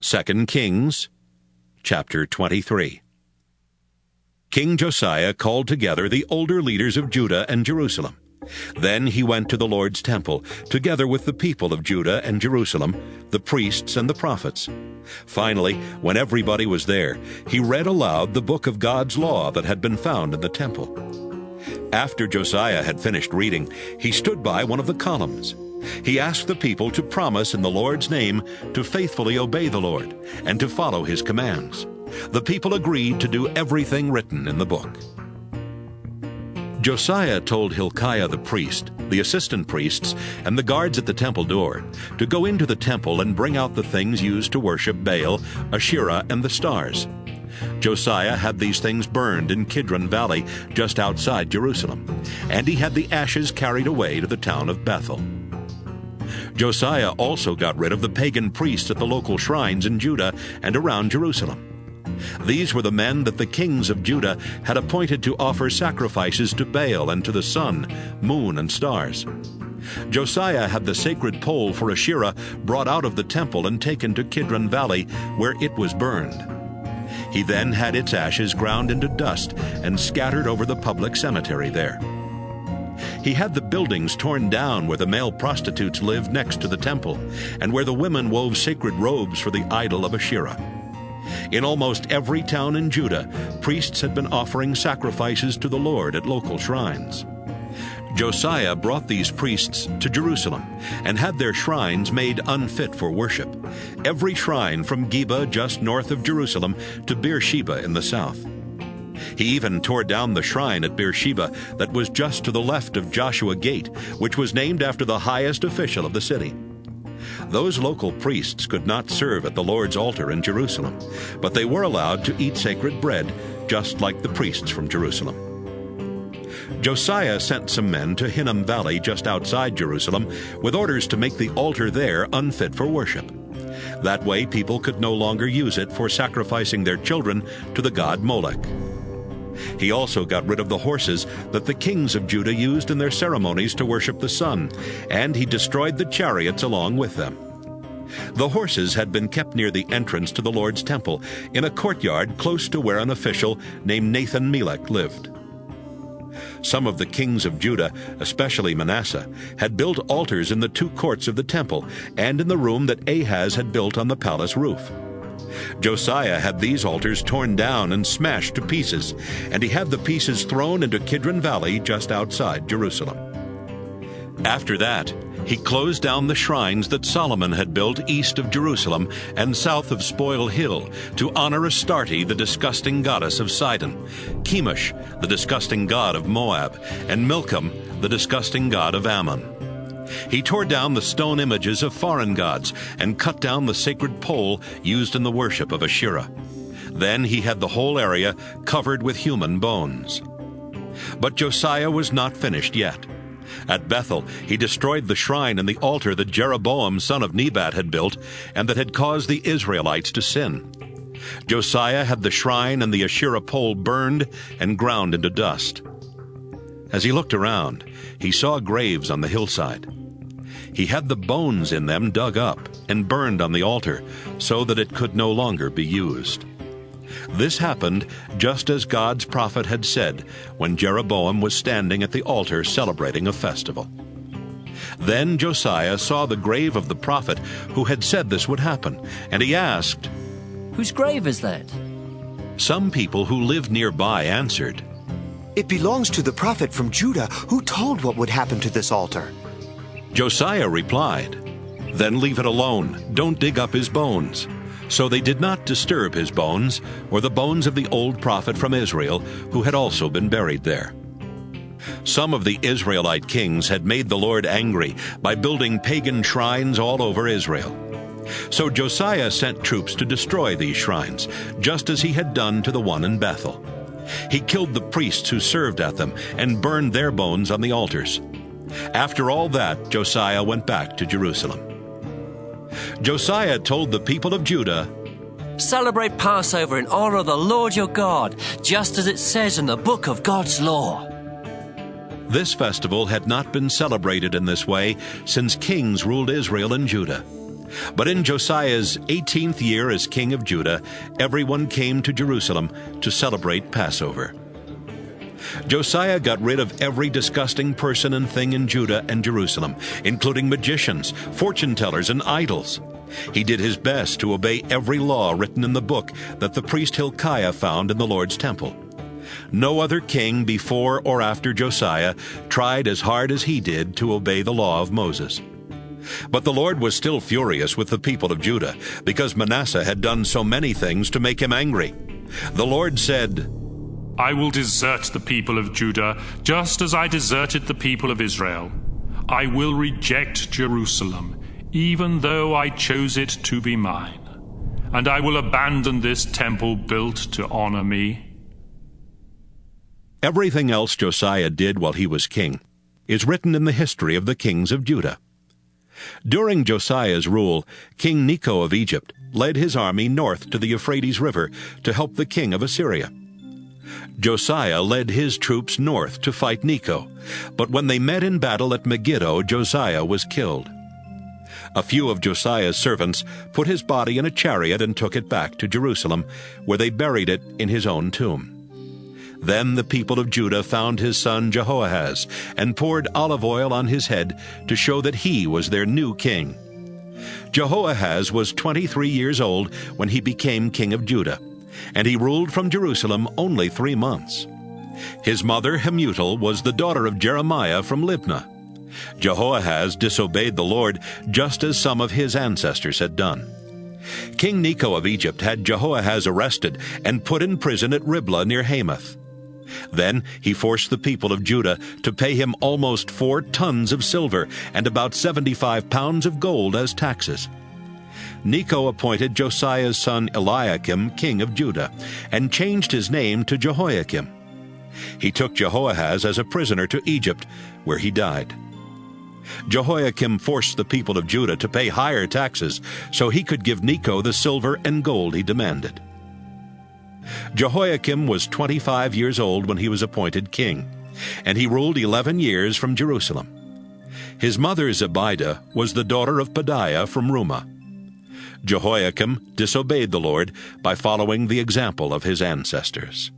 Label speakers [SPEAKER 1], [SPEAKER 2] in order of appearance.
[SPEAKER 1] 2 Kings, chapter 23. King Josiah called together the older leaders of Judah and Jerusalem. Then he went to the Lord's temple, together with the people of Judah and Jerusalem, the priests and the prophets. Finally, when everybody was there, he read aloud the book of God's law that had been found in the temple. After Josiah had finished reading, he stood by one of the columns. He asked the people to promise in the Lord's name to faithfully obey the Lord and to follow his commands. The people agreed to do everything written in the book. Josiah told Hilkiah the priest, the assistant priests, and the guards at the temple door to go into the temple and bring out the things used to worship Baal, Asherah, and the stars. Josiah had these things burned in Kidron Valley just outside Jerusalem, and he had the ashes carried away to the town of Bethel. Josiah also got rid of the pagan priests at the local shrines in Judah and around Jerusalem. These were the men that the kings of Judah had appointed to offer sacrifices to Baal and to the sun, moon, and stars. Josiah had the sacred pole for Asherah brought out of the temple and taken to Kidron Valley, where it was burned. He then had its ashes ground into dust and scattered over the public cemetery there. He had the buildings torn down where the male prostitutes lived next to the temple, and where the women wove sacred robes for the idol of Asherah. In almost every town in Judah, priests had been offering sacrifices to the Lord at local shrines. Josiah brought these priests to Jerusalem and had their shrines made unfit for worship, every shrine from Geba just north of Jerusalem to Beersheba in the south. He even tore down the shrine at Beersheba that was just to the left of Joshua Gate, which was named after the highest official of the city. Those local priests could not serve at the Lord's altar in Jerusalem, but they were allowed to eat sacred bread, just like the priests from Jerusalem. Josiah sent some men to Hinnom Valley just outside Jerusalem with orders to make the altar there unfit for worship. That way people could no longer use it for sacrificing their children to the god Molech. He also got rid of the horses that the kings of Judah used in their ceremonies to worship the sun, and he destroyed the chariots along with them. The horses had been kept near the entrance to the Lord's temple, in a courtyard close to where an official named Nathan-Melech lived. Some of the kings of Judah, especially Manasseh, had built altars in the two courts of the temple and in the room that Ahaz had built on the palace roof. Josiah had these altars torn down and smashed to pieces, and he had the pieces thrown into Kidron Valley just outside Jerusalem. After that, he closed down the shrines that Solomon had built east of Jerusalem and south of Spoil Hill to honor Astarte, the disgusting goddess of Sidon, Chemosh, the disgusting god of Moab, and Milcom, the disgusting god of Ammon. He tore down the stone images of foreign gods and cut down the sacred pole used in the worship of Asherah. Then he had the whole area covered with human bones. But Josiah was not finished yet. At Bethel, he destroyed the shrine and the altar that Jeroboam son of Nebat had built and that had caused the Israelites to sin. Josiah had the shrine and the Asherah pole burned and ground into dust. As he looked around, he saw graves on the hillside. He had the bones in them dug up and burned on the altar so that it could no longer be used. This happened just as God's prophet had said when Jeroboam was standing at the altar celebrating a festival. Then Josiah saw the grave of the prophet who had said this would happen, and he asked,
[SPEAKER 2] "Whose grave is that?"
[SPEAKER 1] Some people who lived nearby answered,
[SPEAKER 3] "It belongs to the prophet from Judah who told what would happen to this altar."
[SPEAKER 1] Josiah replied, "Then leave it alone. Don't dig up his bones." So they did not disturb his bones or the bones of the old prophet from Israel who had also been buried there. Some of the Israelite kings had made the Lord angry by building pagan shrines all over Israel. So Josiah sent troops to destroy these shrines, just as he had done to the one in Bethel. He killed the priests who served at them and burned their bones on the altars. After all that, Josiah went back to Jerusalem. Josiah told the people of Judah,
[SPEAKER 2] "Celebrate Passover in honor of the Lord your God, just as it says in the book of God's law."
[SPEAKER 1] This festival had not been celebrated in this way since kings ruled Israel and Judah. But in Josiah's 18th year as king of Judah, everyone came to Jerusalem to celebrate Passover. Josiah got rid of every disgusting person and thing in Judah and Jerusalem, including magicians, fortune-tellers, and idols. He did his best to obey every law written in the book that the priest Hilkiah found in the Lord's temple. No other king before or after Josiah tried as hard as he did to obey the law of Moses. But the Lord was still furious with the people of Judah because Manasseh had done so many things to make him angry. The Lord said,
[SPEAKER 4] I will desert the people of Judah just as I deserted the people of Israel. I will reject Jerusalem, even though I chose it to be mine. And I will abandon this temple built to honor me.
[SPEAKER 1] Everything else Josiah did while he was king is written in the history of the kings of Judah. During Josiah's rule, King Necho of Egypt led his army north to the Euphrates River to help the king of Assyria. Josiah led his troops north to fight Necho, but when they met in battle at Megiddo, Josiah was killed. A few of Josiah's servants put his body in a chariot and took it back to Jerusalem, where they buried it in his own tomb. Then the people of Judah found his son Jehoahaz and poured olive oil on his head to show that he was their new king. Jehoahaz was 23 years old when he became king of Judah, and he ruled from Jerusalem only 3 months. His mother Hamutal was the daughter of Jeremiah from Libnah. Jehoahaz disobeyed the Lord just as some of his ancestors had done. King Necho of Egypt had Jehoahaz arrested and put in prison at Riblah near Hamath. Then he forced the people of Judah to pay him almost 4 tons of silver and about 75 pounds of gold as taxes. Necho appointed Josiah's son Eliakim king of Judah and changed his name to Jehoiakim. He took Jehoahaz as a prisoner to Egypt, where he died. Jehoiakim forced the people of Judah to pay higher taxes so he could give Necho the silver and gold he demanded. Jehoiakim was 25 years old when he was appointed king, and he ruled 11 years from Jerusalem. His mother Zebidah was the daughter of Pedaiah from Rumah. Jehoiakim disobeyed the Lord by following the example of his ancestors.